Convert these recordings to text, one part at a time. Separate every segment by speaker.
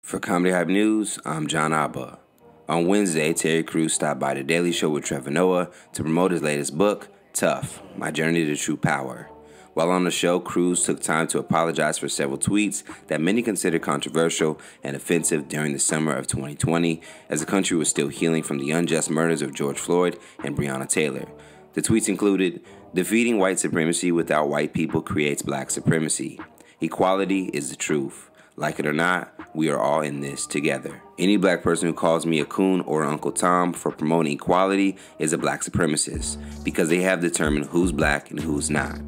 Speaker 1: For Comedy Hype News, I'm John Abba. On Wednesday, Terry Crews stopped by The Daily Show with Trevor Noah to promote his latest book, Tough, My Journey to True Power. While on the show, Crews took time to apologize for several tweets that many considered controversial and offensive during the summer of 2020, as the country was still healing from the unjust murders of George Floyd and Breonna Taylor. The tweets included, "Defeating white supremacy without white people creates black supremacy. Equality is the truth. Like it or not, we are all in this together. Any black person who calls me a coon or Uncle Tom for promoting equality is a black supremacist, because they have determined who's black and who's not.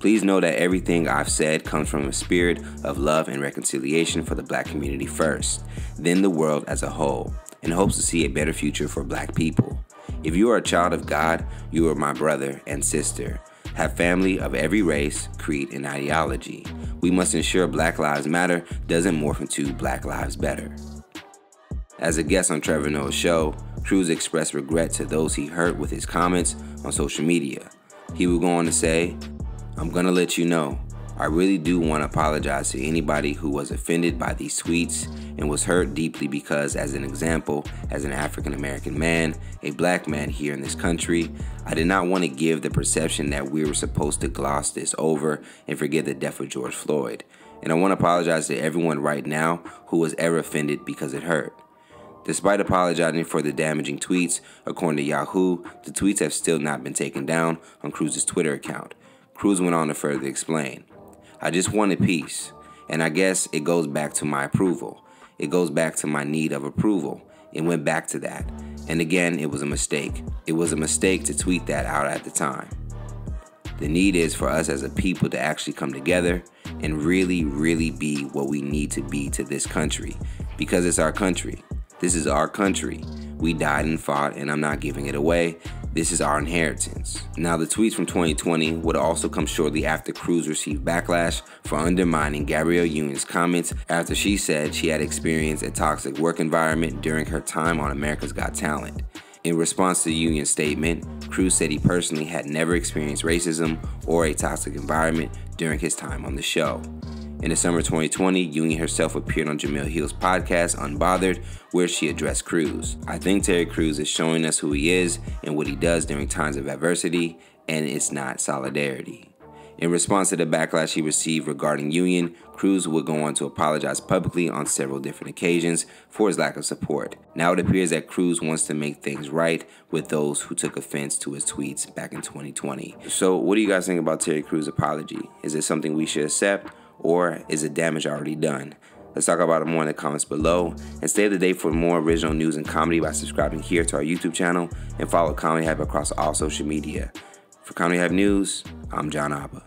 Speaker 1: Please know that everything I've said comes from a spirit of love and reconciliation for the black community first, then the world as a whole, in hopes to see a better future for black people. If you are a child of God, you are my brother and sister. Have family of every race, creed, and ideology. We must ensure Black Lives Matter doesn't morph into Black Lives Better." As a guest on Trevor Noah's show, Crews expressed regret to those he hurt with his comments on social media. He would go on to say, "I'm gonna let you know, I really do want to apologize to anybody who was offended by these tweets and was hurt deeply because, as an example, as an African American man, a black man here in this country, I did not want to give the perception that we were supposed to gloss this over and forget the death of George Floyd. And I want to apologize to everyone right now who was ever offended because it hurt." Despite apologizing for the damaging tweets, according to Yahoo, the tweets have still not been taken down on Crews' Twitter account. Crews went on to further explain, "I just wanted peace, and I guess it goes back to my approval. It goes back to my need of approval. It went back to that. And again, it was a mistake. It was a mistake to tweet that out at the time. The need is for us as a people to actually come together and really, really be what we need to be to this country, because it's our country. This is our country. We died and fought, and I'm not giving it away. This is our inheritance." Now, the tweets from 2020 would also come shortly after Crews received backlash for undermining Gabrielle Union's comments after she said she had experienced a toxic work environment during her time on America's Got Talent. In response to the Union's statement, Crews said he personally had never experienced racism or a toxic environment during his time on the show. In the summer of 2020, Union herself appeared on Jamil Hill's podcast, Unbothered, where she addressed Crews. "I think Terry Crews is showing us who he is and what he does during times of adversity, and it's not solidarity." In response to the backlash he received regarding Union, Crews would go on to apologize publicly on several different occasions for his lack of support. Now it appears that Crews wants to make things right with those who took offense to his tweets back in 2020. So what do you guys think about Terry Crews' apology? Is it something we should accept, or is the damage already done? Let's talk about it more in the comments below. And stay up to date for more original news and comedy by subscribing here to our YouTube channel and follow Comedy Hype across all social media. For Comedy Hype News, I'm John Abba.